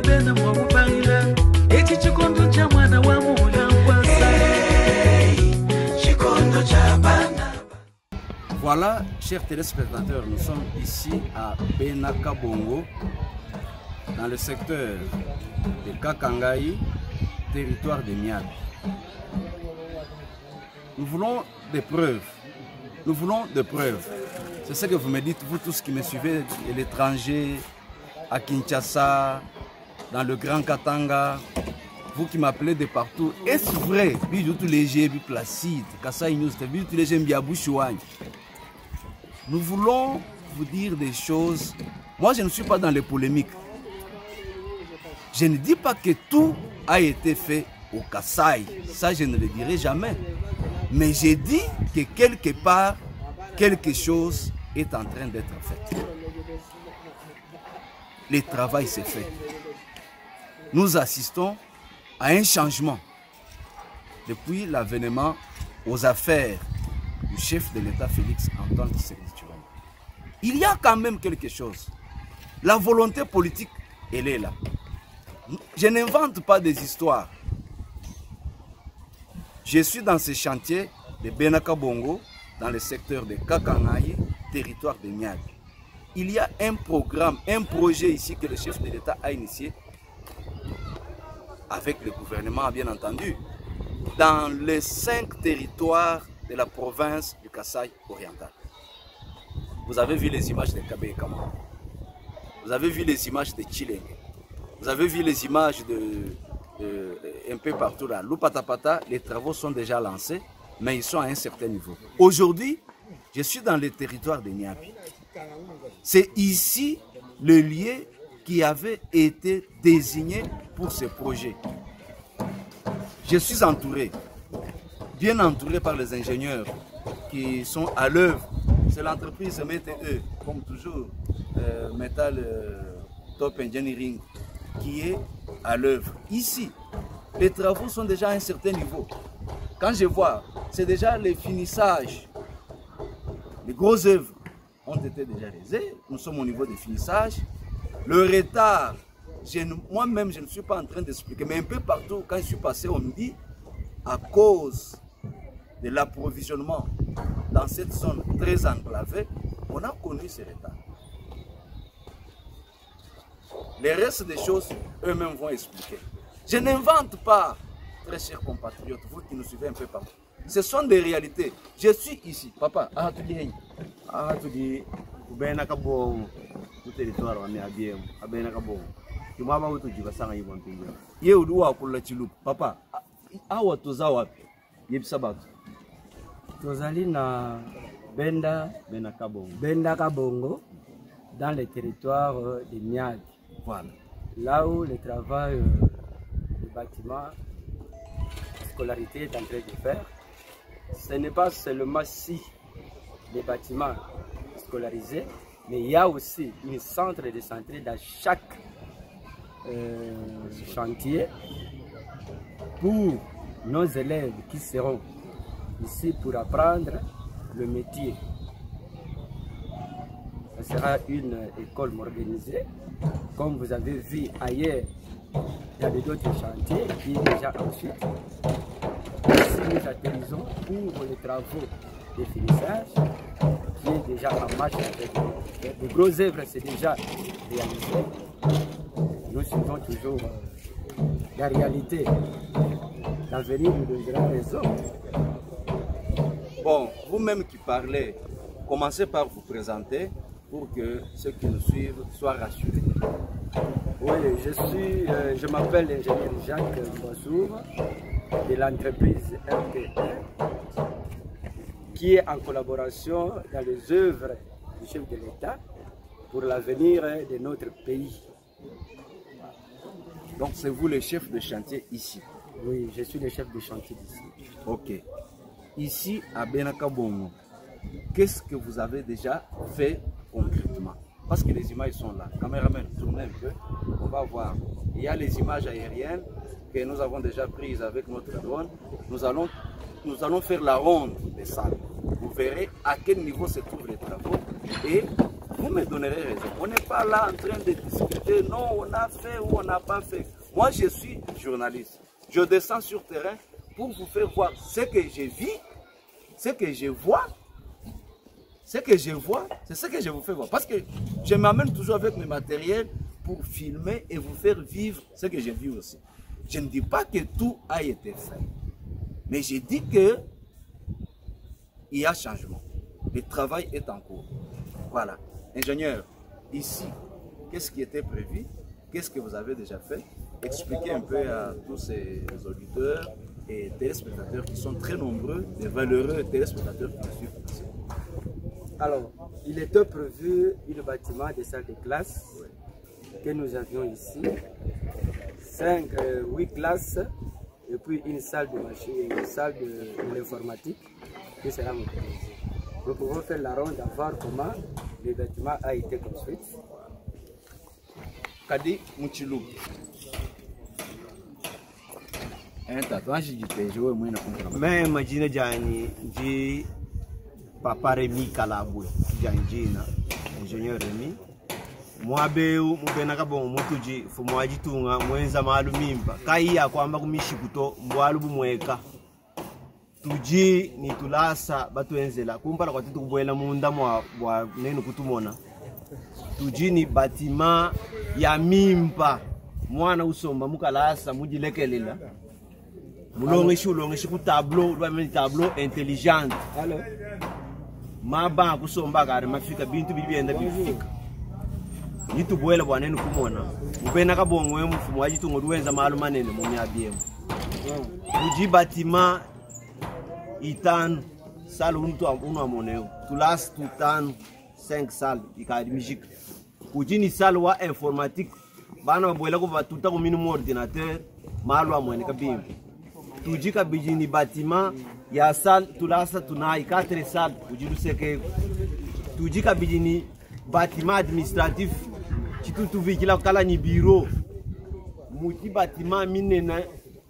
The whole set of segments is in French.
bena mwamupangira eki chikondo cha mwana wa muhula nkwasa chikondo cha bana. Voilà, chers téléspectateurs, nous sommes ici à Benakabongo, dans le secteur de Kakangaï, territoire de Miabi. Nous voulons des preuves. Nous voulons des preuves. C'est ce que vous me dites, vous tous qui me suivez de l'étranger, à Kinshasa, dans le Grand Katanga, vous qui m'appelez de partout. Est-ce vrai? Nous voulons vous dire des choses. Moi, je ne suis pas dans les polémiques. Je ne dis pas que tout a été fait au Kasaï. Ça, je ne le dirai jamais. Mais j'ai dit que quelque part, quelque chose est en train d'être fait. Le travail s'est fait. Nous assistons à un changement depuis l'avènement aux affaires du chef de l'État Félix Antoine Tshisekedi. Il y a quand même quelque chose. La volonté politique, elle est là. Je n'invente pas des histoires. Je suis dans ce chantier de Benakabongo, dans le secteur de Kakangaï, territoire de Miabi. Il y a un programme, un projet ici que le chef de l'État a initié, avec le gouvernement bien entendu, dans les 5 territoires de la province du Kasaï oriental. Vous avez vu les images de Kabé Kamara. Vous avez vu les images de Chileng. Vous avez vu les images un peu partout là. Lupatapata, les travaux sont déjà lancés, mais ils sont à un certain niveau. Aujourd'hui, je suis dans le territoire de Niabi. C'est ici le lieu qui avait été désigné pour ce projet. Je suis entouré, bien entouré par les ingénieurs qui sont à l'œuvre. C'est l'entreprise MTE, comme toujours, Metal Top Engineering, qui est à l'œuvre. Ici, les travaux sont déjà à un certain niveau. Quand je vois, c'est déjà les finissages. Les grosses œuvres ont été déjà réalisées. Nous sommes au niveau des finissages. Le retard, moi-même, je ne suis pas en train d'expliquer, mais un peu partout, quand je suis passé, on me dit, à cause de l'approvisionnement dans cette zone très enclavée, on a connu ces retards. Les restes des choses, eux-mêmes vont expliquer. Je n'invente pas, très chers compatriotes, vous qui nous suivez un peu partout. Ce sont des réalités. Je suis ici. Papa, tu dis, territoire, papa, Tozali na Benakabongo, dans le territoire de Miabi. Voilà. Là où le travail du bâtiment, scolarité est en train de faire. Ce n'est pas seulement si les bâtiments scolarisés, mais il y a aussi un centre de santé dans chaque chantier pour nos élèves qui seront ici pour apprendre le métier. Ce sera une école organisée. Comme vous avez vu ailleurs, il y a d'autres chantiers qui est déjà ensuite. Ici, nous atterrissons pour les travaux de finissage qui est déjà en marche. Les grosses œuvres, c'est déjà réalisé. Nous suivons toujours la réalité. L'avenir nous donnera raison. Bon, vous-même qui parlez, commencez par vous présenter pour que ceux qui nous suivent soient rassurés. Oui, je m'appelle l'ingénieur Jacques Boissour de l'entreprise RTE qui est en collaboration dans les œuvres du chef de l'État pour l'avenir de notre pays. Donc c'est vous le chef de chantier ici? Oui, je suis le chef de chantier d'ici. Ok. Ici à Benakabongo, qu'est-ce que vous avez déjà fait concrètement? Parce que les images sont là. Caméraman, tournez un peu, on va voir. Il y a les images aériennes que nous avons déjà prises avec notre drone. Nous allons faire la ronde des salles. Vous verrez à quel niveau se trouvent les travaux et vous me donnerez raison. On n'est pas là en train de discuter, non, on a fait ou on n'a pas fait. Moi, je suis journaliste. Je descends sur le terrain pour vous faire voir ce que je vis, ce que je vois. Ce que je vois, c'est ce que je vous fais voir. Parce que je m'amène toujours avec mes matériels pour filmer et vous faire vivre ce que j'ai vu aussi. Je ne dis pas que tout a été fait. Mais je dis que il y a changement. Le travail est en cours. Voilà. Ingénieur, ici, qu'est-ce qui était prévu? Qu'est-ce que vous avez déjà fait? Expliquez un peu à tous ces auditeurs et téléspectateurs qui sont très nombreux, des valeureux téléspectateurs qui nous suivent ici. Alors, il était prévu le bâtiment des salles de classe que nous avions ici, 8 classes, et puis une salle de machine, une salle de l'informatique qui sera modernisée. Nous pouvons faire la ronde à voir comment le bâtiment a été construit. Kadi Muchilou. Mais imagine Jani, Ji Papa Remi Kalabwe, Janjina, ingénieur Remi. Mwabeu mubenaka bon mutuji fumwaji tunga mwenza maalumimba kaiya kwamba kumishikuto mbwalubu mweka tuji ni tulasa batwenzela kumpala kwa tukubwela munda mwa nenu kutumona tuji ni batima ya mimba mwana usomba mukalasa mujilekelela mulongeshi ku tableau lwa tableau intelligente alors maba kusomba kare mafika bintu bibienda bifika yitu bwela bwanene kumona ubena kabongwe mfumo wajitu ngoluwenza maluma nene mu myabyemo uji batima itano sala untu amoneo tulas tutano 5 sala ikadimijika uji ni sala wa informatique bana bwela ko batuta ko minimum ordinateur malu amwene kabimbi tuji kabijini batima ya sala tulasa tunai 4 sala uji luseke tuji kabijini bâtiment administratif tu vikila kala ni bureau muti bâtiment minena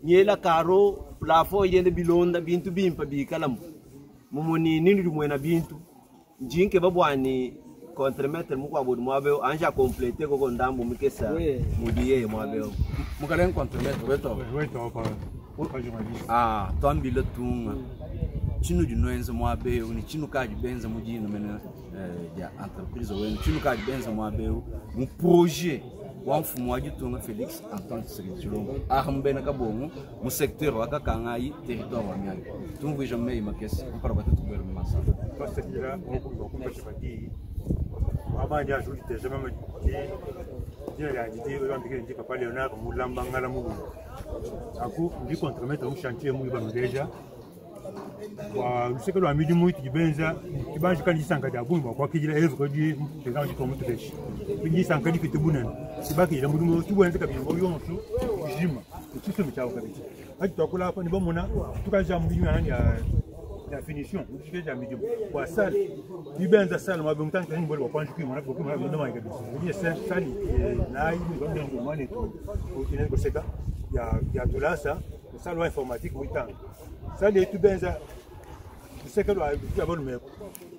nyela karo plafond yende bilonda bintu bimpa bikala mumuni nini dumwena bintu njinke babwani contremetre mukwa bodu mwabe anja compléter ko ndambo mukesa mudiye mwabe mukalen contremetre weto twambile tunga chinu junwenze mwabe uni chinu kaji benza mujino mena ya entreprise wenu chinu kaji benza mwabe mu projet wa mfumo wa Gitunga Félix Antoine Tshisekedi ahambena kabongo mu secteur wa kakangai territoire wa Miaga tumvu jamais imakesi mpara batatu gouvernement ça parce que là on peut pas dire avant dia jour de jamais dia ya dit on dit papa Léonard mulamba ngala mu aku ndi contre-mettre un chantier mu ba déjà wa useke lwa midi muiti kibenza kibanji kandi sankadi abumba kwa kijira evre di teganji ko mutu deshi binji sankadi kitubunana sibaki ila mudu tubwenze kabingo yonsu jima kitu mchao kabisa hadi tukula hapa ni bomona tukaja mudi nani ya finition tukija midi kwa sali kibenza sali mabe mtanka ni bolo kwa njuki mwana kwa ndo mai kabisa ni sali na hivi ndo mwane tu kineko seka ya tulasa sali informatique muitanga sali tu benza seka lwa abonu meko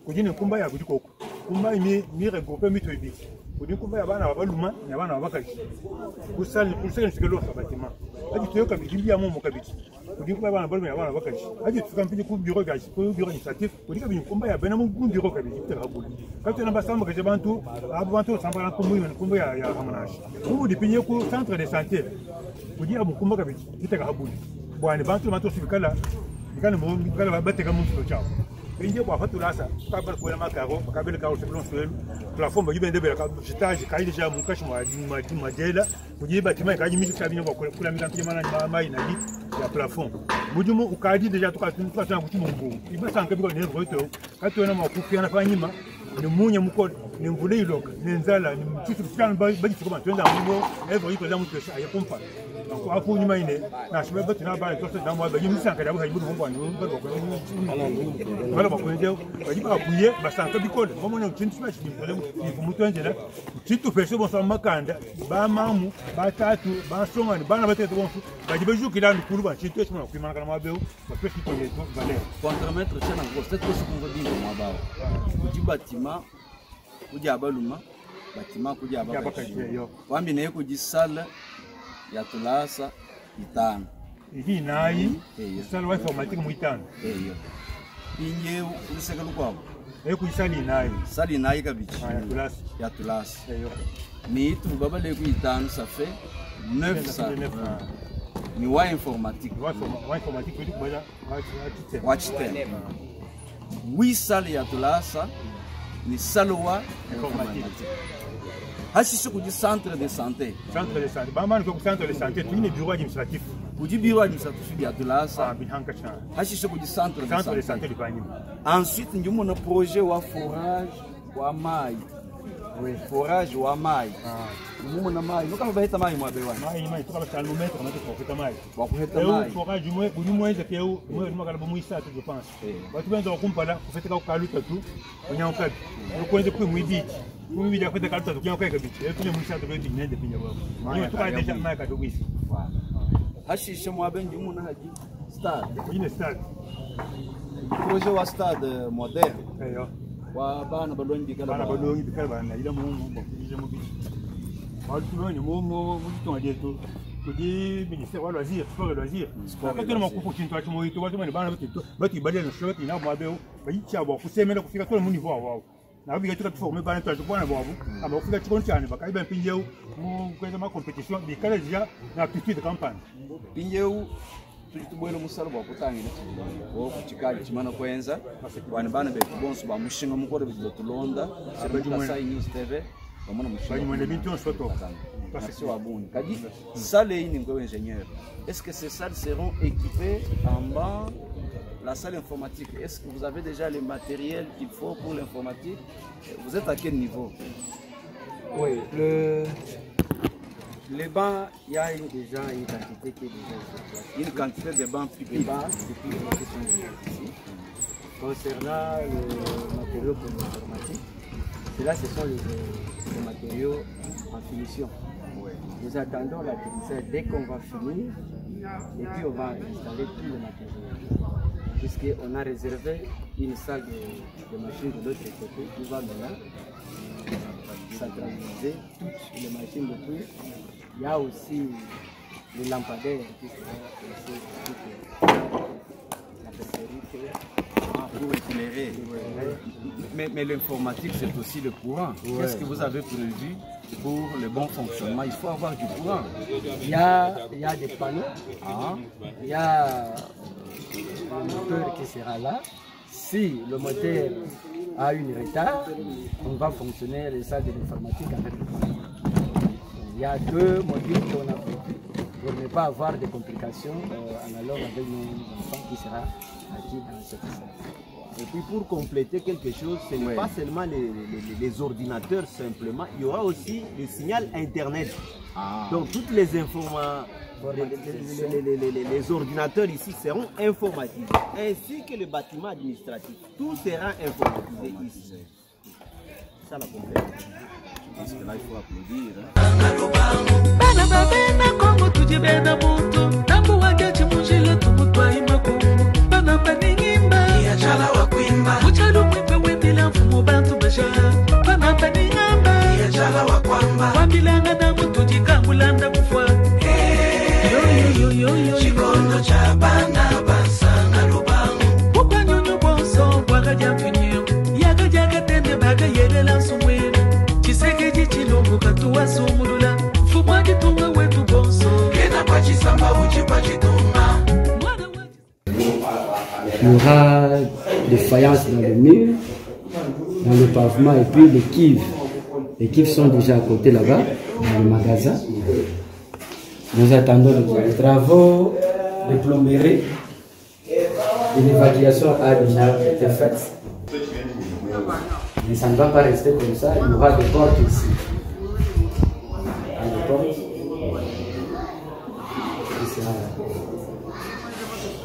kujini kumba ya kujikoko kumba mi regrouper mito ibi kujini kumba ya bana babaluma na bana babakaji kusali kuseka nsikelo sabatima hadi tuyoka bijimbi ya momo kabiti kujini kumba bana babaluma ya bana babakaji hadi tukampini ku bureau gaji ku bureau administratif kujini kabini kumba ya bana mu bureau kabiti tekabuli kato na basamba kaje bantu abantu sambala kumba ya hamanashi kubu dipinye ku centre de santé kujini abu kumba kabiti tekabuli bwana bantu sifikala kana mo kala bateka mundu chao inje kwa fatulasa kabla kwa makaro kabla kao sebulon swelu plafond ba yibende bela ka stage kaide ja mukashi majela kujiba timai kaji miji kabinyo kwa kula mikanti mana mai na di ya plafond mujumu ukadi deja tukatuna kuchimo mbumu ibasa nkabiko ne roto katona makufia na fanyima ni munye muko ni mvule iloka ni nzala ni mchitu kitano baji tukoma twenda mungo evo iko za mtu ya kumpa kwa hapo nyuma ine na shimeba tuna bana tosa na mwa baji msanka dabu hayibu ngomba ni ngomba kwa wala bakwenje bajiba kuye basanka bikole ngomona utintu smash ni mvule ni kumutu enjela chitu pese bonso makanda ba mamu batatu ba songani bana batete bonso bajiba jukira ni kuluba chitu esmo kwimana kana mabeu ba pesi to yeto vale contre-mettre chana ngo cette chose qu'on veut dire mwa bao kujiba tima kuja abaluma batima kuja abakati yo wambi naye kujisala ya tulasa itano iki nayi sala wa informatique muitano eyo inye uliseka lukwabo kuyisali nayi sali nayi kabichi ya tulasa eyo ni tu baba le ku itano ça fait 9 ça ni wa informatique petit baza watchtem 8 sali ya tulasa ni salwa informatique hasi siku di centre de santé bamani ko centre de santé tu ni bureau administratif kuji bureau administratif ya tulasa bihanka cha hasi siku di centre de santé de Banyima. Ensuite ndimo na projet wa forage wa mai forage wa mai ndimo na mai nuka bahita mai mwa bewa mai tuka ba no mettre na ko feta mai wa kuheta mai forage mo buni mo eze keu mo no kala mo isa je pense ba tu benza kumpala ko feta ka kaluta tu onya ko ko eze ku muibiti muibiti afeta kaluta tu kya ko kabiti tu ne mo isa to be dinne de pinya wa ni tuka deja mai ka dogo isi hashi shemo abenji mo na haji stade ine stade projet wa stade moderne eyo wa bana balongi kala bana ila mo ije mo bichi ba tu ne mo to ade to di ministère wa loisir sport et loisir quand on m'a coupé tu mo ito ba bana ba ti bale no short ina mo abeo ba yicha bo ku semela ku fika to mo niveau wa na biga tu ka former bana to bana bo abu ama ku fika chikon chane ba kai ben pinjeu mo ko ma compétition di kala déjà na aptitude de campagne pinjeu tubwele musalo bwakutangira wo kuchikaji chimana kwenza bana bana be bonso ba mushinga mukore bitulonda sebeka sai news tv bamona mushinga mwende bintu soto merci wabuni kadi salle ini ngo ingénieur est-ce que ces salles seront équipées en bas la salle informatique est-ce que vous avez déjà le matériel qu'il faut pour l'informatique vous êtes à quel niveau? Oui, les bancs, il y a déjà une quantité qui est déjà sur place. Une quantité de bancs publics. Les bancs depuis qui sont ici. Concernant les matériaux pour l'informatique, cela ce sont les matériaux en finition. Ouais. Nous attendons l'atterrissage dès qu'on va finir et puis on va installer tous les matériaux. Puisqu'on a réservé une salle de machines de l'autre côté qui va maintenant centraliser toutes les machines de tout. Il y a aussi les lampadaires qui seront la pâtisserie pour éclairer. Mais l'informatique, c'est aussi le courant. Ouais. Qu'est-ce que vous avez prévu pour le bon fonctionnement? Il faut avoir du courant. Il y a des panneaux. Il y a le moteur qui sera là. Si le moteur a une retard, on va fonctionner les salles de l'informatique avec le panneau. Il y a 2 modules qu'on a prévus pour ne pas avoir de complications en allant avec nos enfants qui sera acquis dans cette salle. Et puis pour compléter quelque chose, ce n'est pas seulement les ordinateurs simplement, il y aura aussi le signal internet. Donc toutes les informations, les ordinateurs ici seront informatisés, ainsi que le bâtiment administratif. Tout sera informatisé ici. C'est ça la complète. Parce que là, il faut applaudir. Il y aura des faïences dans le mur, dans le pavement et puis les cuves. Les cuves sont déjà à côté là-bas, dans le magasin. Nous attendons les travaux de plomberie et l'évacuation a déjà été faite. Mais ça ne va pas rester comme ça, il y aura des portes ici. Des portes.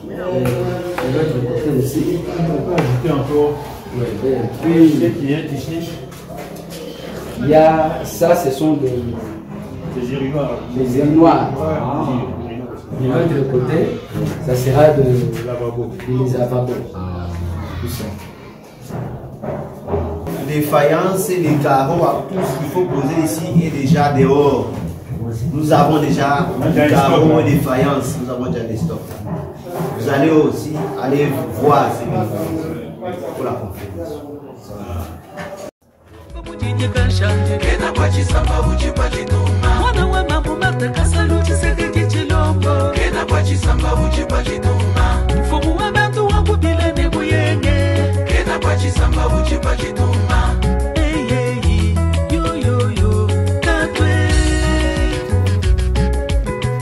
Et l'autre côté aussi. On peut ajouter encore. Puis, il y a ça, ce sont des urinoirs. De l'autre côté, ça sera des lavabos. Tout ça. les faïences et les carreaux, tout ce qu'il faut poser ici est déjà dehors. Nous avons déjà des carreaux et des faïences, nous avons déjà des stocks. Vous allez aussi aller voir ces pour la conférence.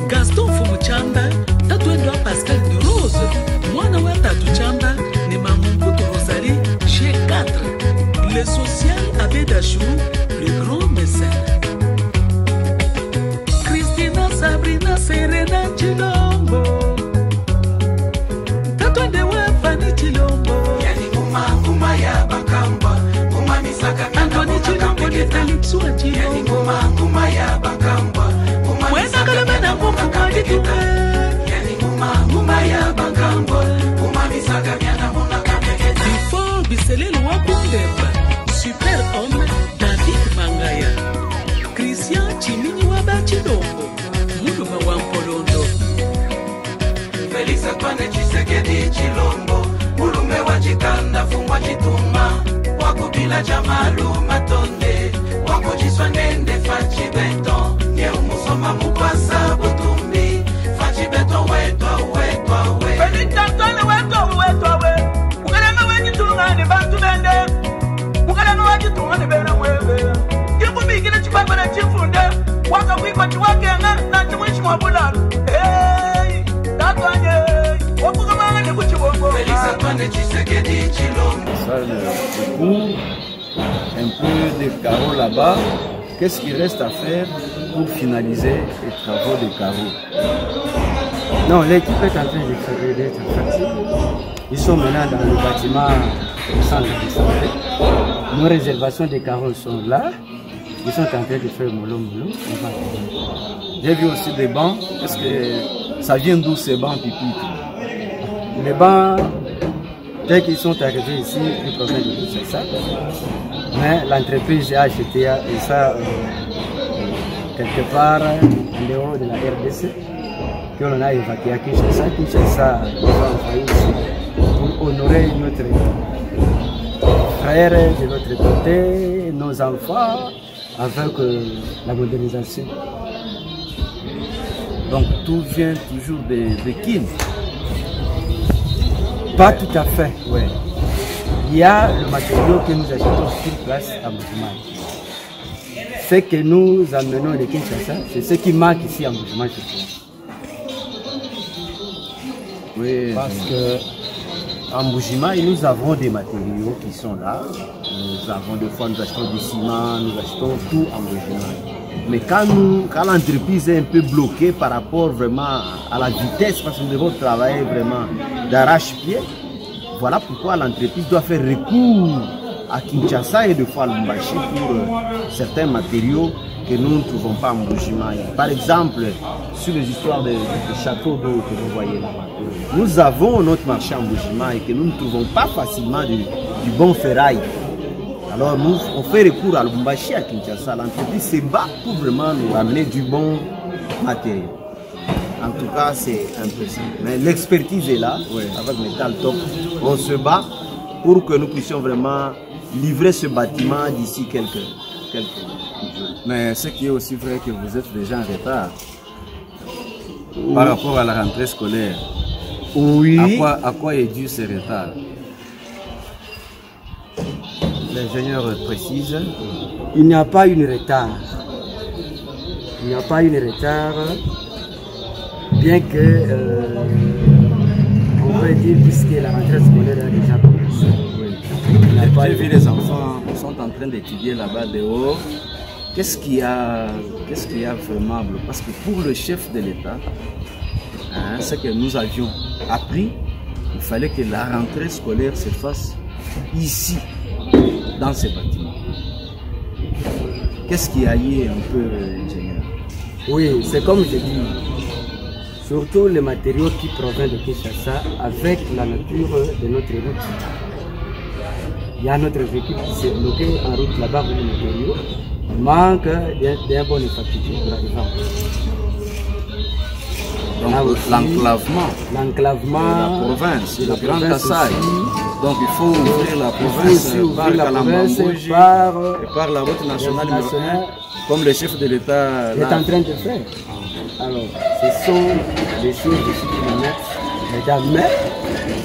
Gaston Fumuchamba, Tatouendwa Pascal de Rose, Mwana wa Tatu Chamba, ne Mamungutu Rosalie, chez 4. Le social avait Dachou, le grand mécène. Christina Sabrina Serena Chilombo, Tatouendewa Fanny Chilombo, Yani Kuma ya Bakamba, Kuma Misaka Anthony Chilombo, Netalitsuwa Chilombo, Yani Kuma ya Bakamba. Before Biselel Wakundemba, super homme David Mangaya, Christian Chimini Wabachilombo, Muduma Wampolondo, Felix Antoine Chisekedi Chilombo, Mulume Wachikanda Fumwa Chituma, Wakubila Jamalu Matonde, Wakujiswa Nende Fachi Beton, Musoma Mupasa Butumbi, Fachi Beton Weto, Felix Antoine Weto, Ukarema Wajituma, the Bantu Bende, Ukarema Wajituma, the Bena Webe, Kibu Big in the Chipapa Chifunda, Waka Wipa Chiwaka, not to wish more Buddha. Hey, that one, Wakuma, the Buchibo, Felix Antoine Chisekedi Chilom. Un peu de carreaux là-bas. Qu'est-ce qu'il reste à faire pour finaliser les travaux de carreaux? Non, l'équipe est en train d'être fatiguée. Ils sont maintenant dans le bâtiment au centre de santé. Nos réservations de carreaux sont là. Ils sont en train de faire mollo. J'ai vu aussi des bancs. Est-ce que ça vient d'où ces bancs, Pipi? Les bancs, dès qu'ils sont arrivés ici, ils proviennent de Kinshasa. Mais l'entreprise a acheté et ça quelque part en dehors de la RDC que l'on a évacué à Kinshasa. Kinshasa nous a envoyé ici pour honorer notre frère de l'autre côté, nos enfants, avec la modernisation. Donc tout vient toujours de Kin? Pas tout à fait, oui. Il y a le matériau que nous achetons sur place à Mbujimai. Ce que nous amenons de Kinshasa, c'est ce qui manque ici à Mbujimai. Oui, parce que à Mbujimai, nous avons des matériaux qui sont là. Nous avons des fois, nous achetons du ciment, nous achetons tout à Mbujimai. Mais quand l'entreprise est un peu bloquée par rapport vraiment à la vitesse, parce que nous devons travailler vraiment d'arrache-pied, voilà pourquoi l'entreprise doit faire recours à Kinshasa et de fois à Lubumbashi pour certains matériaux que nous ne trouvons pas à Mbujimai. Par exemple, sur les histoires de châteaux d'eau que vous voyez là-bas, nous avons notre marché à Mbujimai et que nous ne trouvons pas facilement du bon ferraille. Alors nous, on fait recours à Lubumbashi, à Kinshasa. L'entreprise se bat pour vraiment nous ramener du bon matériel. En tout cas, c'est impossible. Mais l'expertise est là, oui. Avec Metal Top. On se bat pour que nous puissions vraiment livrer ce bâtiment d'ici quelques jours. Mais ce qui est aussi vrai que vous êtes déjà en retard par rapport à la rentrée scolaire. Oui. À quoi est dû ce retard? L'ingénieur précise. Il n'y a pas eu de retard. Il n'y a pas eu de retard. Bien que, on peut dire, puisque la rentrée scolaire a déjà commencé. J'ai vu les enfants sont en train d'étudier là-bas dehors. Qu'est-ce qu'il y a vraiment? Parce que pour le chef de l'État, hein, ce que nous avions appris, il fallait que la rentrée scolaire se fasse ici, dans ces bâtiments. Qu'est-ce qui a lié un peu, ingénieur? Oui, c'est comme je dis. Surtout les matériaux qui proviennent de Kinshasa avec la nature de notre route. Il y a notre véhicule qui s'est bloqué en route là-bas pour le matériau. Il manque d'un bon infrastructure pour arriver en Donc l'enclavement de la province, de la Grande Kasaï. Donc il faut ouvrir la province par Kalambambouji et par la route nationale numéro 1, comme le chef de l'État est en train de faire. Alors, ce sont des choses ici qui nous mettent, mesdames, mais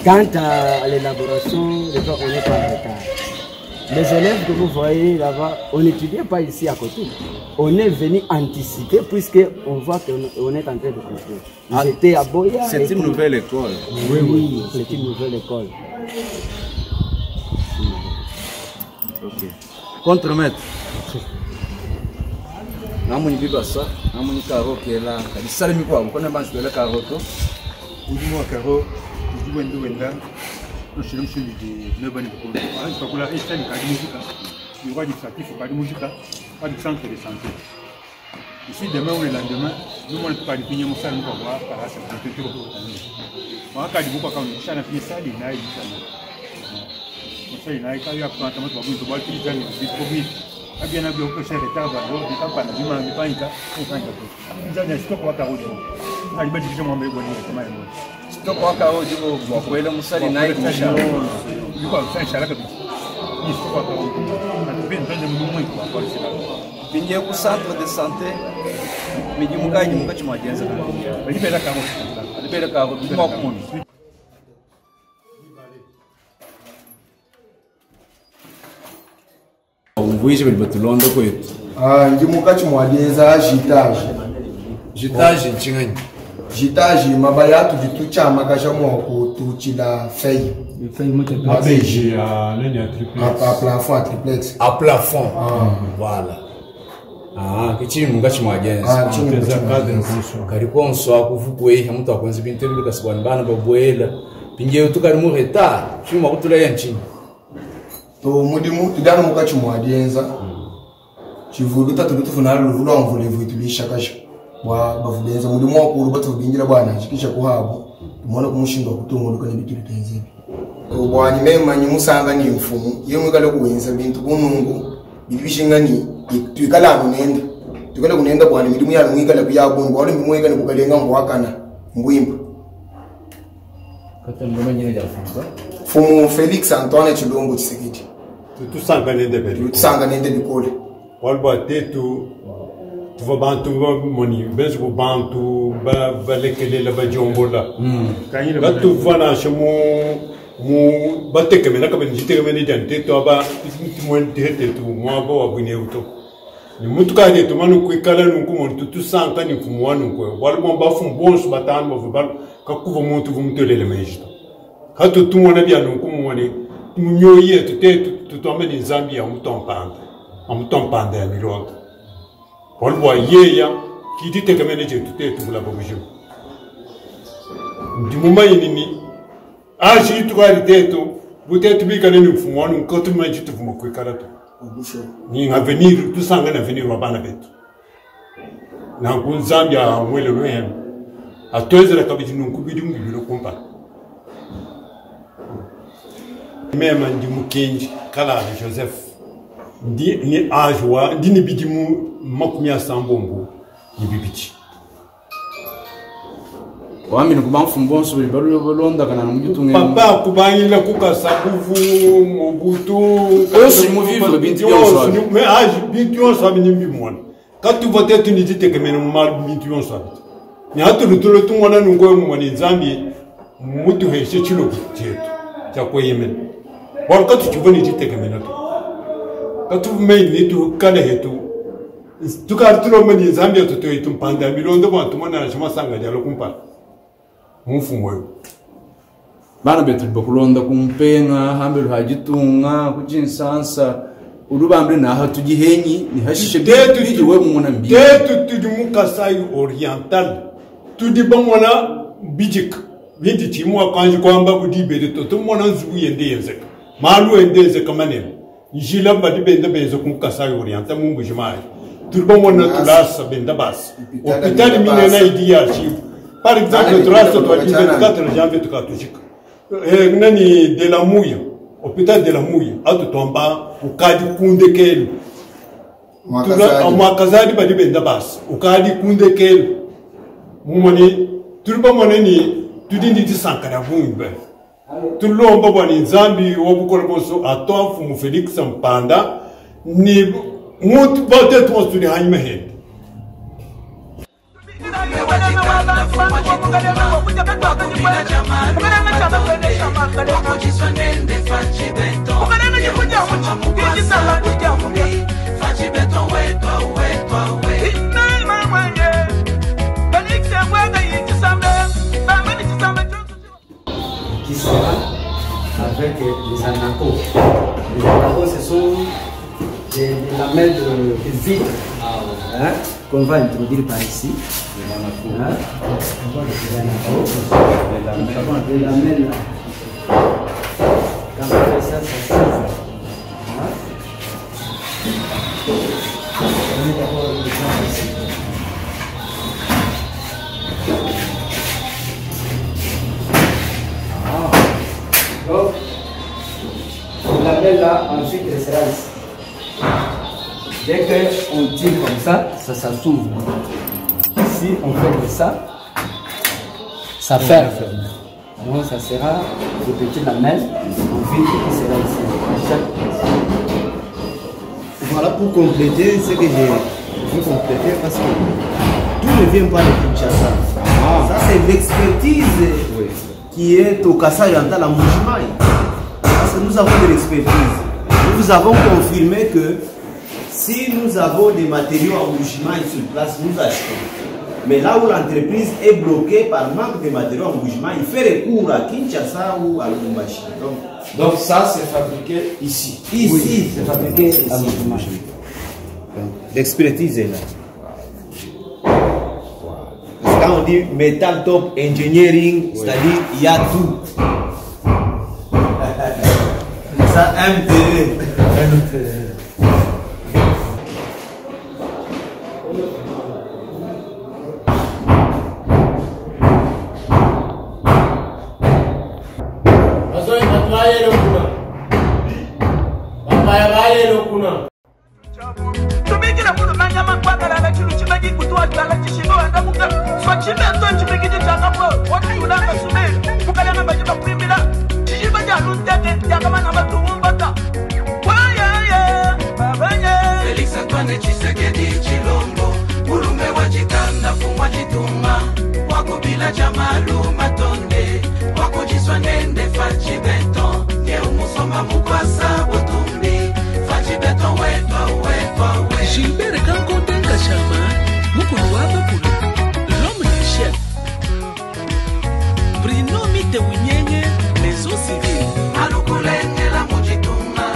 quant à l'élaboration, on n'est pas en retard. Les élèves que vous voyez là-bas, on n'étudiait pas ici à côté. On est venu anticiper puisqu'on voit qu'on est en train de construire. Ils étaient à Boya. C'est une nouvelle école. Oui, c'est une nouvelle école. Ok. Contre-maître. Namuni bibasa, namuni karo kela, kadi salimi kwa, mkona bansi bela karo to. Ujumu wa karo, ujumu wenda. Non, je suis de Nebani. Je suis là, et c'est une musique. Il y aura du administratif, pas de musique, pas de centre de santé. Ici, demain ou le lendemain, nous ne pouvons pas définir mon salle, nous pouvons voir par la santé. Moi, quand je vous parle, je suis en train de faire des naïs. Je suis en train de faire des naïs. Quand je suis en train de faire des naïs, bien abia ko se retard ba do ka pa na bima mi panika ko kanja ko nzanya stop wa karo jo ali ba dikisha mo mbego ni kama yemo Stop wa karo jo bo ko ele musali nayi kisha ni ko sa shala ka ni stop wa karo na ben tande mu mo ko se pinje ku centre de santé mi jimuka jimuka chuma jenza ba ni bela karo ali bela karo mo ko mo Mvuishi balibatulonda kwetu. Ndimuka chimwadeza jitage. Jitage nchingani. Jitage mabaya tu ditucha makasha mwako tuchila fei. Fei mote APG à nani à triplex. À plafond à triplex. À plafond. Voilà. Kichini munga chimwajenza. Teza cadre consort. Karikonso akuvukwe hamuntu akwenza bintu bikasibana bana babwela. Pinje utukari mu retard. Chuma kutula yanchini. To mudimu tudana muka chimwadeza. Chivulu tatu tufuna luvulu amvulevu itulisha kasha. Bavulenza mudimu wakuru batubingira bwana chikisha kuhabo. Tumona kumushinga kutungo lokane bituli tenzibi. Bwani mema nyimusanga ni mfumu yemwe kale kuwenza bintu kunungu bibishingani twikala munenda tukale kunenda bwani midimu ya mwikala kuyabungu wale mimweka ni kukalenga mbwakana mbwimba katandoma nyine ya fumu fumu Felix Antoine Chilombo Tshisekedi tusanga nende beli tusanga nende bikole walba tetu tuva bantu moni bezu bantu ba lekele la bajombola gatu vana shemu mu bateke mena kabe njiteke mena jante to aba timwe tete tu mwabo wabune uto ni mutu ka de to manu ku kala nu ku mon tu sanka ni fu mwanu ko wal mo ba fu bonsu batan mo fu bal ka ku vo montu fu mutele le mejito hatu tu mona bia nu ku mwani mu nyoye to te to ameni Zambia mu tompande ya miroto wal bo yeya ki dite ka mena je tu te tu la bobujo ndi mu mayini ni aji tukari tetu butetu bikane ni mfumo wanu nkotu majitu fumo kwekaratu ni avenir tusanga na avenir wabana betu na kunzambia mwele lwe atwezera kabiti nunkubidi ngibilo kumpa mema ndi mukenji kala Joseph ni ajwa ndi bidimu makumya sambombo ni bibiti wamini kubanfu mbonso bali balonda kana mugitunge papa kubanyila kukasabuvu mobutu osi mu vivre bintu yonso mais age bintu yonso abinimbi mwana katu vote tu ni dite kemene mal bintu yonso abit ni hatu lutulo tumwana nungo mwani Zambie mutu heshe chilo kutetu cha koyemen wakati chuboni dite kemene to katu mei tu kale hetu tukartulo mwani Zambia to itumpanda milondo bantu mwana na chama sanga jalo kumpa mfumo bana betu bakulonda kumpenga hambelo hajitunga kujinsansa urubambre na hatugihenyi ni hashishe tetu bijiwe mu munambi tetu tudimukasai oriental tudibamona bijik bindi timwa kanji kwamba budibede to tumona nzubu yende yenzeka malu endeze kamane njila badibende bezo kumukasai oriental mungu jimai tudibamona tulasa benda bas hopital minena idi archive. Par exemple, le 24 janvier, tu as nani de la mouille. hôpital de la Mouille, à tout tomba, au cas du Koundekele. Mwakazadi badi benda bas, au cas du Koundekele. Moumoni, tout le monde ni, tu dis ni sankara vumbe. Tout le monde bani Zambi, Wabukoloboso, à toi, Fumu Félix Sampanda, ni Mout Batet was to the Hanymehead. Qui sera avec les anacos. Les anacos, ce sont des lamelles de vitre hein, qu'on va introduire par ici. Hein? Les lamelles là. Quand on fait ça, ça s'ouvre. Hein? On met d'abord le blanc ici. Donc, la lamelle là, ensuite, elle sera ici. Dès qu'on tire comme ça s'ouvre. Si on fait comme ça ferme. Donc, ça sera le petit lamelle en vitre qui sera ici. Voilà pour compléter ce que je veux compléter parce que tout ne vient pas de Kinshasa. Ça, c'est l'expertise qui est au Kassai Oriental à Mbuji-Mayi. Parce que nous avons de l'expertise. Nous avons confirmé que si nous avons des matériaux à Mbuji-Mayi sur place, nous achetons. Mais là où l'entreprise est bloquée par manque de matériaux à Mbuji-Mayi, il fait recours à Kinshasa ou à Lubumbashi. Donc ça, c'est fabriqué ici. Ici, oui, c'est fabriqué à Mbuji-Mayi. L'expertise est là. Quand on dit Metal Top Engineering, c'est-à-dire il y a tout. Ça, MTE. Félix Antoine Tshisekedi Tshilombo, Mulume wa Chikanda Fumwa Chituma, Wakubila Jamalu Matonde, Wakujiswa Nende Fachi Beton, Nyeu Musoma Mukwasa Butumbi, Fachi Beton wetwa. Gilbert Kankote Kachama, Mukulu Wabakulu, l'homme du chef. Bruno Mite Winyenye, les eaux civiles. Alukulenge la Mujituma,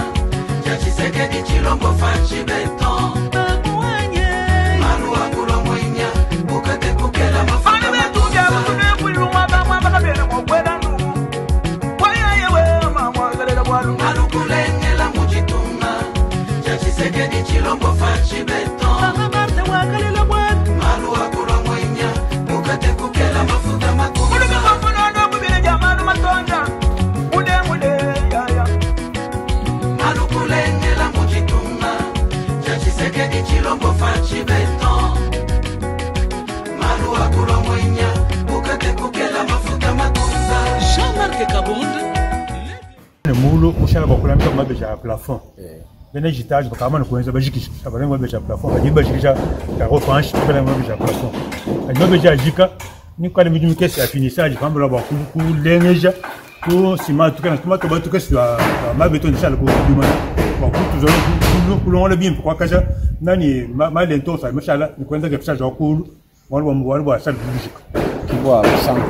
Tshisekedi Tshilombo Fachi Beton. Malu akulo mwinya, bukate kukela mafuta makuza. Alukulenge la Mujituma, Tshisekedi Tshilombo Fachi Beton. Malu akulo mwinya, bukate kukela mafuta makuza. Alukulenge la Mujituma, Tshisekedi Tshilombo Fachi Beton. Malu akulo mwinya, bukate kukela mafuta makuza. Jean-Marc Kabonde. Mulo ushaka bakula mtu mabeja ya plafond. Bena jitage bakama na kuenza bajikisha. Abale mabeja ya plafond. Bajiba jikisha ka refanche bela mabeja ya plafond. Mabeja jika ni kwa mimi kesi ya finissage kama la bakulu ku lengeja ku sima tukana tuma to batuka sur mabeton de salle ko duma. Bon tout zo ku lo bien pourquoi kaja nani ma lento ça machala ni kuenza ke fisha ku wale salle logique. Qui voit le centre.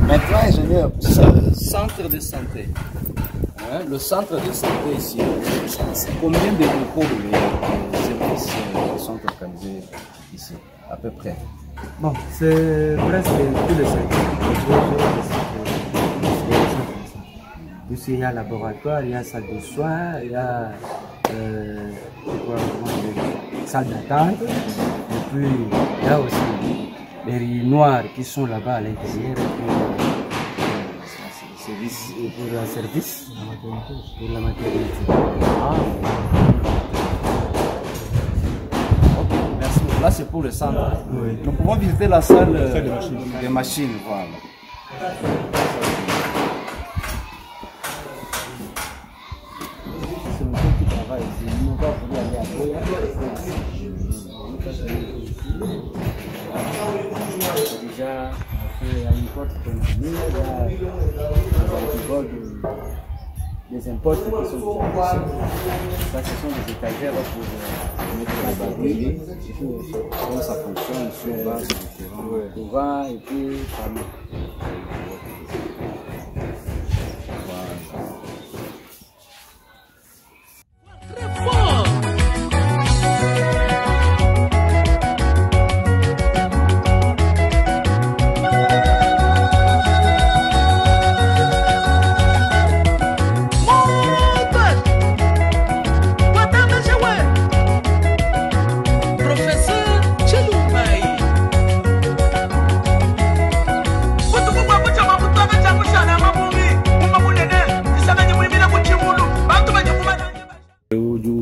Maintenant, ingénieur, centre de santé. Hein, le centre de santé ici, combien de dépôts de services qui sont organisés ici, à peu près? Bon, c'est presque tous les secteurs. Ici, il y a laboratoire, il y a salle de soins, il y a salle d'attente, et puis il y a aussi les riz noirs qui sont là-bas à l'intérieur. Service pour la service. Pour la maternité. Ah. Ok, merci. Là, c'est pour le centre. Oui. Nous pouvons visiter la salle des machines. Voilà. C'est mon qui travaille ici. Nous va pouvoir aller à déjà, il y a une porte qu'on a mis, il y a des importes qui sont déjà ici. Ça, ce sont des étagères pour mettre les baguilles. Comment ça fonctionne ici, on va sur devant et puis par là.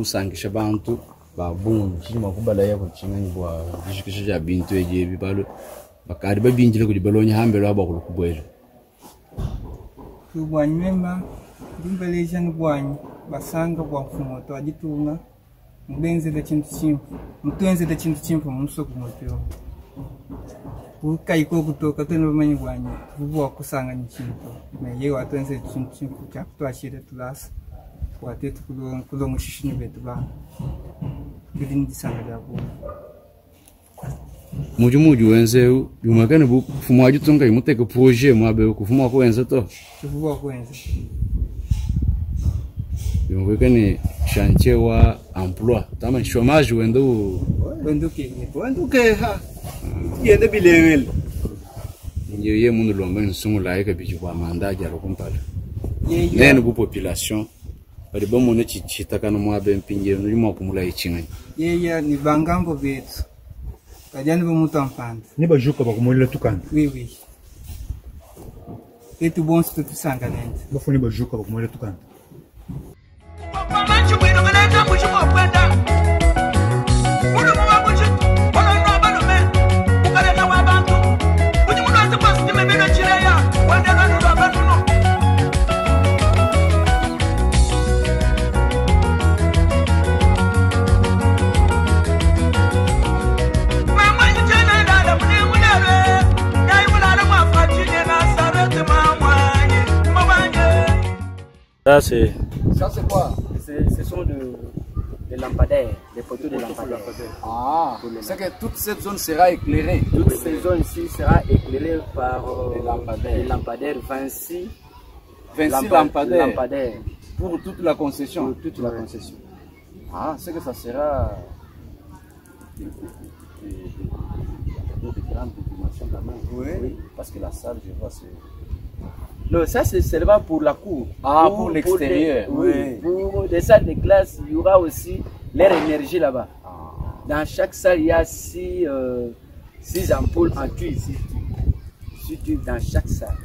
sangisha bantu babungu chima kubala yako chingani bwa gishikisha ja bintu eje bibalo bakari babinjire kuri balonya hambere aba kulukubwera kubwanyemba ndimbeleja n'ubwanyi basanga bwa mfumoto agitunga mubenze de kintu kimwe mutenze de kintu kimwe musoko mutyo ukayiko kutoka tene bamanyi bwanyi bubwa kusanga ni kintu meye watenze kintu kimwe cyatwashire tulasa watetu kulongo shishini betu ba bidini disanga dabo muju wenze yumakane bu fumo agitunga imuteka projet mwabe kufuma ko wenze to tuvuga ko wenze yongekane chantier wa emploi tama chômage wenduke ha yende bilengel ye mundu lomba nsungu laika bijwa mandaje alokumpala nene bu population bari bomone chichitaka no mwabe mpinje nurimo kumula ichingani yeya ni bangambo betu kajani bomuto mpanda ni bajuka bakumulira tukanda oui etu bonse tu sanga nende bafuni bajuka bakumulira tukanda Mama chubino ngaleta kuchiko kwenda Uno mwa kuchi Wala no abano me Ukaleta wabantu Uji munu ase kwa sitime mena chileya Wende nanu no abano no Mama nchene dada mune munere Yai munare mwafachine na sarete mamwanye Mamanye Ça c'est quoi? Ce sont des lampadaires, des poteaux de lampadaires. Ah, c'est que toute cette zone sera éclairée. Toute cette zone ici sera éclairée par des lampadaires 26 lampadaires pour toute la concession. Pour toute la concession. Ah, c'est que ça sera de grandes dimensions quand même. Oui, parce que la salle, je vois, c'est... Non, ça c'est seulement pour la cour. Ah, pour l'extérieur. Oui. Pour des salles de classe, il y aura aussi l'air énergie là-bas. Ah. Dans chaque salle, il y a 6 ampoules en cuivre. 6 tubes dans chaque salle.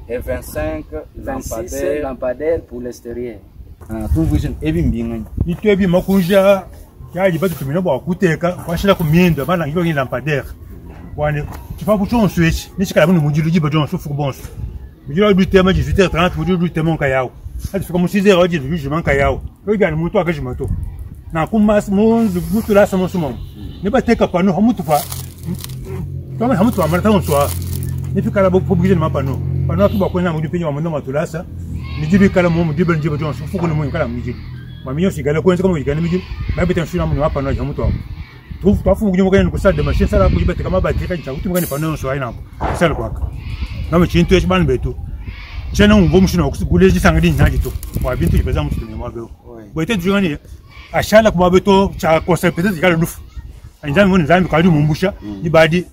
Et 26 lampadaires pour l'extérieur. Ah, tout le monde est bien. Il te dit, Makunja, il y a des bâtiments qui sont coûtés, quand je suis là, combien de balles, il y a des lampadaires. Tu vas boucher un switch, mais c'est quand même un module de bâton, sauf bon. Je vais vous dire 18h30, je vais vous dire mon caillou. Ça fait comme 6h, je vais vous caillou. Regarde, mon toit que je m'entends. N'a pas mon bout là, c'est mon sommon. Ne pas take up à nous, on moutou pas. Comme on moutou à matin, soir. Ne fait qu'à la boue de ma panneau. Pendant tout le monde a mon opinion, mon nom à tout là, ça. Ne dis pas que mon double de Jones, il faut que le monde ait la musique. Ma mignon, c'est qu'elle a coincé comme il gagne, mais peut-être sur mon panneau, je m'entends. Trouve-toi, faut que vous gagnez une salle de machine, ça va vous mettre comme un bâtiment, ça vous gagne pendant un soir. C'est le quoi. Non mais tu es ban beto. Tu n'as pas besoin de couler du sang de n'agito. Moi bien tu peux pas me dire moi beau. Bon était du gagner. À chaque fois que moi beto, tu as concept peut-être il y a le louf. Un jour on a quand mon boucha, il badi.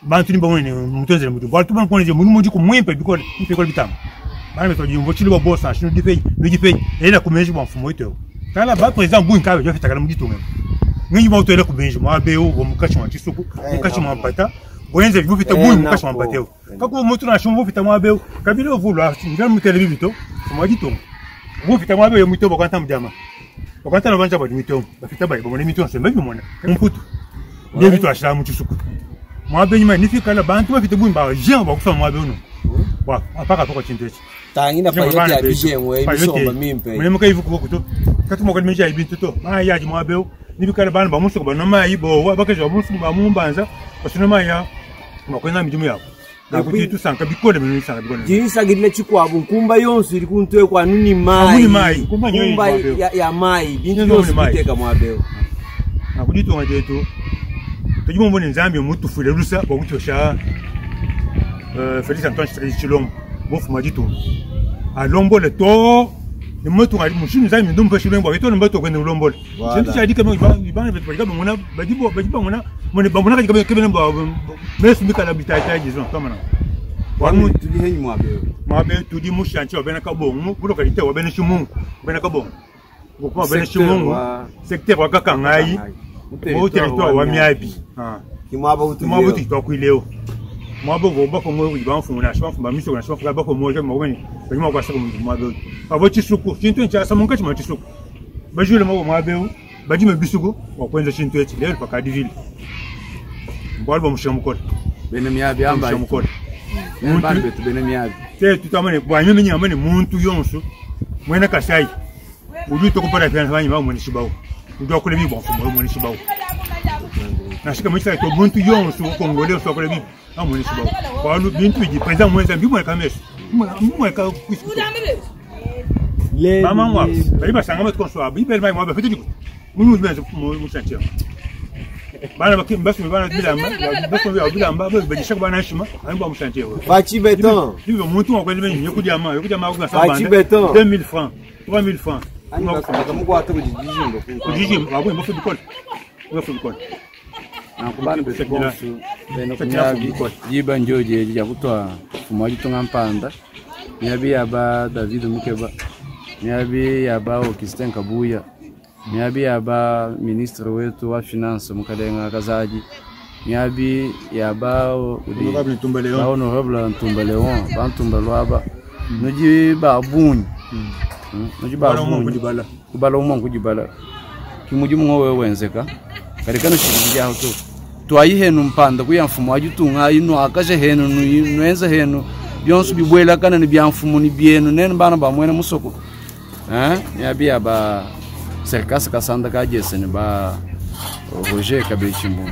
Ban tu ni bon ni muto zele muto. Bon tout le monde connaît mon dit comme moins peu biko, il fait quoi bitam. Ban beto du voici le boss, je ne dis pas, et là comme je m'en fous moi toi. Quand là bas président bouin ka, je fais ta gamme dit tout même. Ni bon toi là comme je moi beau, mon cache moi tisuku, mon cache moi pata. Wenze vita bui mukasha mbateo. Kako mutu na shumbu vita mwabeo. Kabilo vula ngira mutele vito. Mwajito. Vu vita mwabeo muito bakwanta mjama. Bakwanta na banja badi mito. Bafita bai bomone mito sembe bimona. Mputu. Ni vito ashira mu chisuku. Mwabeo nyima nifika la bantu vita bui mba jean ba kufa mwabeo no. Wa apaka poko chintechi. Tangina pa yote ya bijemwe ibisomba mimpe. Mwe muka ivuko kuto. Katu mwakali meja ibintu to. Ma yaji mwabeo. Nibikala bana bamusuko banoma ibo wabakaje bamusuko bamumbanza. Basino ya makwena mijumu yabo. Nakuti tusanka bikole bino sanka bikole. Jinsa gidile chikwabo nkumba yonse iri kuntwe kwa nuni mai. Kumba ya mai bintu yonse biteka mwabeo. Nakuti to ngajeto. Tujimo mbone nzambi mutufu le rusa kwa kutosha Félix Antoine Chilombo bofu majito. Alombo le to ni moto ngali mushini nzambi ndumpa Chilombo eto mbato kwenda ulombo. Sinti chadi kama ibana betu kama mona bajibo mona mone bamona kama kama mba mesu mikala bitata jizon kama na. Wamu tudi henyi mwabe tudi mushanchi wabena kabongo bulo kalite wabena shimungu wabena kabongo. Gokuma wabena shimungu secteur wakaka ngai. Au territoire wa miabi. Kimwaba utu. Kimwaba utu kwa kuileo. Mwaba gomba ko mo iba mfumu na shwa mfumu miso na shwa kwa bako mo je mo bani. Bajuma kwa sako mwaba. Abo chisuku, chintu ncha sa monka chima chisuku. Bajule mo mwaba. Bajima bisuku wa kwenza chintu echi leo kwa kadivile. Mbwalbo mshamukole. Bene miabi amba. Mshamukole. Mbali betu bene miabi. Te tutamane kwa nyome nyamane muntu yonso. Mwena kasai. Udu to kupara pia nfanyi ba mwene shibao. Udu akole bi bon fumo mwene shibao. Nashika mwisa to muntu yonso kongole so akole bi mwene shibao. Kwa lu bintu ji pesa mwenza bi mwene kameso. Mwene ka kuisu. Mama mwa. Bali basanga mtu konso abi bel mai mwa ba fiti. Munu mwenza mu chantia. Bana bakimbasi bana bilamba. Baso bilamba bajishaka bana shima. Amba mu chantia. Fachi beton. Dibo muntu akole bi nyekujama kwa Fachi beton. 2000 francs. 3000 francs. Kujijim, wabu mbofu bikol. Mbofu bikol. Nakubani betu bonsu. Beno kunyabi. Jiba njoje ya kutoa fumaji tonga mpanda. Miabi yaba David Mukeba. Miabi yaba Okisten Kabuya. Miabi yaba ministre wetu wa finance Mukadenga Kazaji. Miabi yaba honorable Ntumbeleon, Bantumbelwaba. Noji babuni. Nujibala kujibala kubala umongo kujibala kimujimu ngowe wenzeka karikano shirija hoto twayi henu mpanda kuyamfumo ajutunga ino akaje henu nwenza henu byonsu bibwela kana ni byamfumo ni byenu nene bana bamwene musoko yabia ba serikasi kasanda kajese ni ba Roger Kabechimbu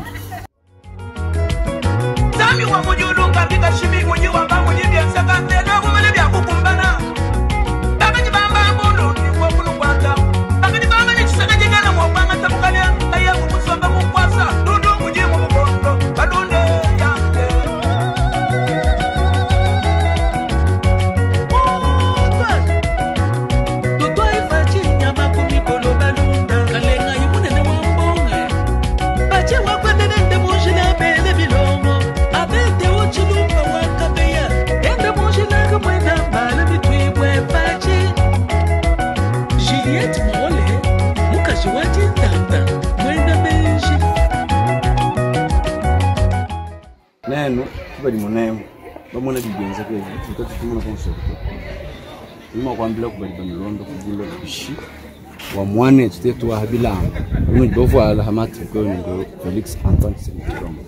Tami wa mujulunga bikashimi mujiwa ba mujibya sakante na kumele bya kukumbana neno bali munemo bamona bigenza kwe tukati tumuna konso nima kwambila kubali bamilondo kugulo bishi wa mwane tutetu wa habilanga unobovu ala hamati ko ndo Felix Antoine Chilombo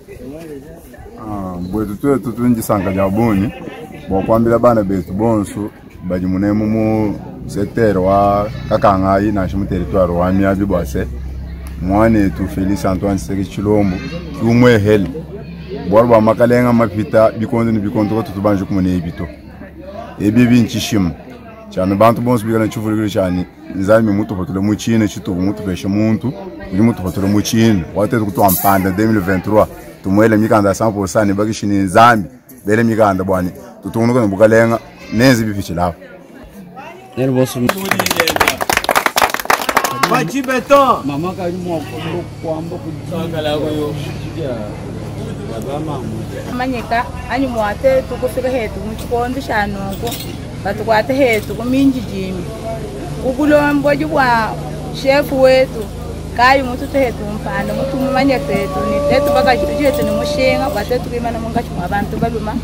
bwetu twetu tunjisanga jabuni bo kwambila bana betu bonso bali munemo mu secteur wa kakangai na shimu territoire wa miabi bwase mwane tu Felix Antoine Chilombo umwe hel borba makalenga mapita bikondo ni bikondo ko tutubanje kumene ebito ebibi nchishima cyane bantu bonse bigana chuvurigire cyane nzami mutu potole mu chine chitubu mutu peshe muntu uri mutu potole mu chine wate kutu ampanda 2023 tumwele mikanda 100% ni bagishini nzami bele mikanda bwani tutunguko no bukalenga nezi bifichi lawo nero boso Fachi beton. Mama ka mo ko kwamba kujanga lawo yo Manyeka anyu mwate tukufika hetu mchikondo shanuko batukwate hetu kuminji jimi ukulombo jwa chef wetu kayi mutu tetu mpanda mutu mumanya tetu ni tetu baka tujetu ni mushinga batetu bimana mungachi abantu baluma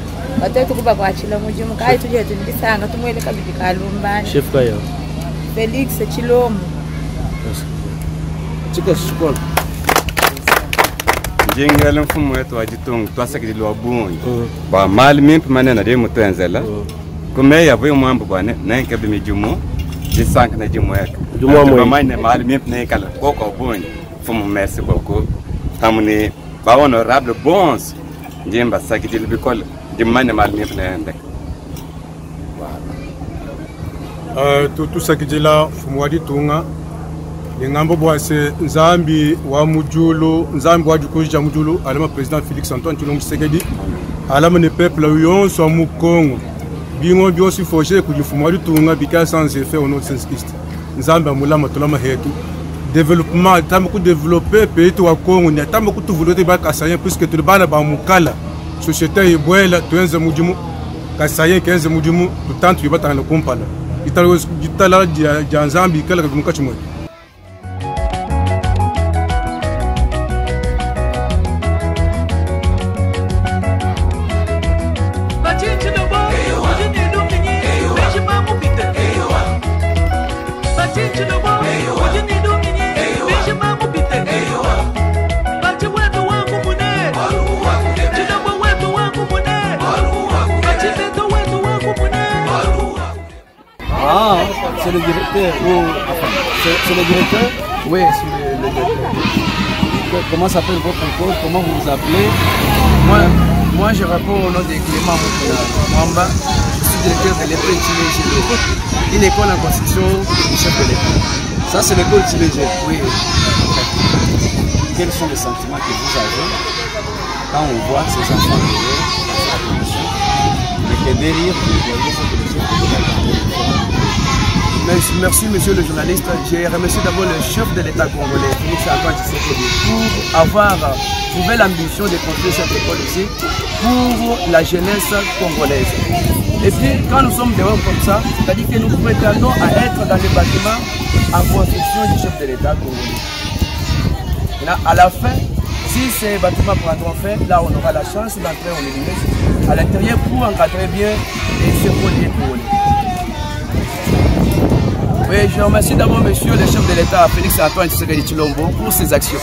batetu kuba kwachila mujimu kayi tujetu ni bisanga tumwele kabidi kalumbani chef kaya Felix Chilomo chika shukol jingale mfumo wetu wa Jitungu twasakili wa bunyi ba mali mimpi manena de mutenzela kumeya bwe mwambo bwane nanke bimijumu jisanka na jimu yake jumu amwe mane mali mimpi ne kala koko bunyi mfumo merci beaucoup tamuni ba honorable bons njemba sakili bikol jimane mali mimpi ne ndek tout sakijila mfumo wa Jitunga Lingambo bwase nzambi wa mujulu nzambi wa jukuja mujulu alama president Félix Antoine Tshilombo Tshisekedi alama ne peuple yonso wa mukongo bingo byosi foje kujifumwa Jitunga bika sans effet au nom de Saint-Christ nzambi amulama tolama hetu développement tamo ku développer pays to wa Kongo ni tamo ku tuvulote ba kasayen puisque tout bana ba mukala société ibwela tuenze mujimu kasayen kenze mujimu tutantu yibata na kumpala itala dia nzambi kala kumukachimwe. C'est le directeur ou enfin, c'est le directeur? Oui, c'est le directeur. Comment s'appelle votre corps? Comment vous vous appelez? Moi, je réponds au nom de Clément Mwamba. Je suis directeur de l'école Tshilé, une école en construction du chef de l'école. Ça, c'est l'école Tshilé? Oui. Quels sont les sentiments que vous avez quand on voit ces enfants derrière cette condition, mais que derrière, vous voyez cette condition? Merci monsieur le journaliste. Je remercie d'abord le chef de l'État congolais, Félix Antoine Tshisekedi, pour avoir trouvé l'ambition de construire cette école ici pour la jeunesse congolaise. Et puis quand nous sommes dehors comme ça, c'est-à-dire que nous prétendons à être dans les bâtiments en construction du chef de l'État congolais. À la fin, si ces bâtiments prendront fin, là on aura la chance d'entrer au milieu à l'intérieur pour encadrer bien et se relier pour eux. Oui, je remercie d'abord monsieur le chef de l'État, Félix Antoine Tshisekedi Tshilombo, pour ses actions.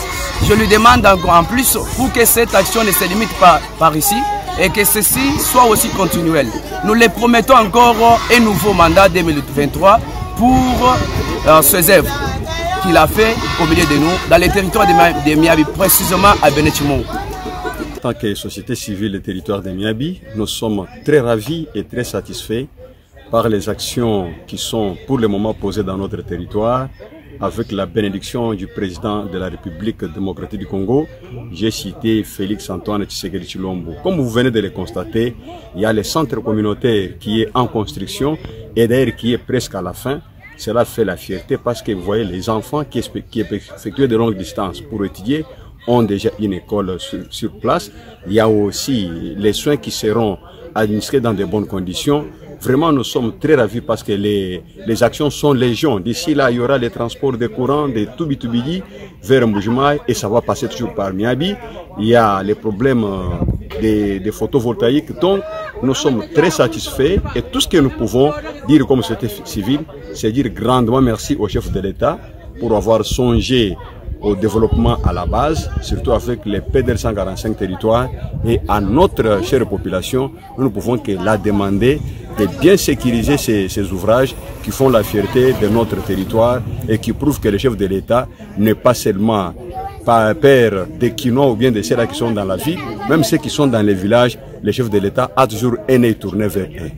Je lui demande encore en plus pour que cette action ne se limite pas par ici et que ceci soit aussi continuel. Nous les promettons encore un nouveau mandat 2023 pour ces œuvres qu'il a fait au milieu de nous, dans les territoires de Miabi, précisément à Benetchimou. En tant que société civile des territoires de Miabi, nous sommes très ravis et très satisfaits par les actions qui sont pour le moment posées dans notre territoire, avec la bénédiction du président de la République démocratique du Congo. J'ai cité Félix Antoine Tshisekedi Tshilombo. Comme vous venez de le constater, il y a le centre communautaire qui est en construction et d'ailleurs qui est presque à la fin. Cela fait la fierté parce que vous voyez les enfants qui effectuent de longues distances pour étudier ont déjà une école sur place. Il y a aussi les soins qui seront administrés dans de bonnes conditions. Vraiment, nous sommes très ravis parce que les actions sont légion. D'ici là, il y aura les transports de courant de Toubitubidi vers Mbujimaï et ça va passer toujours par Miabi. Il y a les problèmes des photovoltaïques. Donc, nous sommes très satisfaits et tout ce que nous pouvons dire comme société civile, c'est dire grandement merci au chef de l'État pour avoir songé au développement à la base, surtout avec les PDR 145 territoires et à notre chère population, nous ne pouvons que la demander de bien sécuriser ces ouvrages qui font la fierté de notre territoire et qui prouvent que le chef de l'État n'est pas seulement père des Quinois ou bien de ceux-là qui sont dans la ville, même ceux qui sont dans les villages, le chef de l'État a toujours un œil tourné vers eux.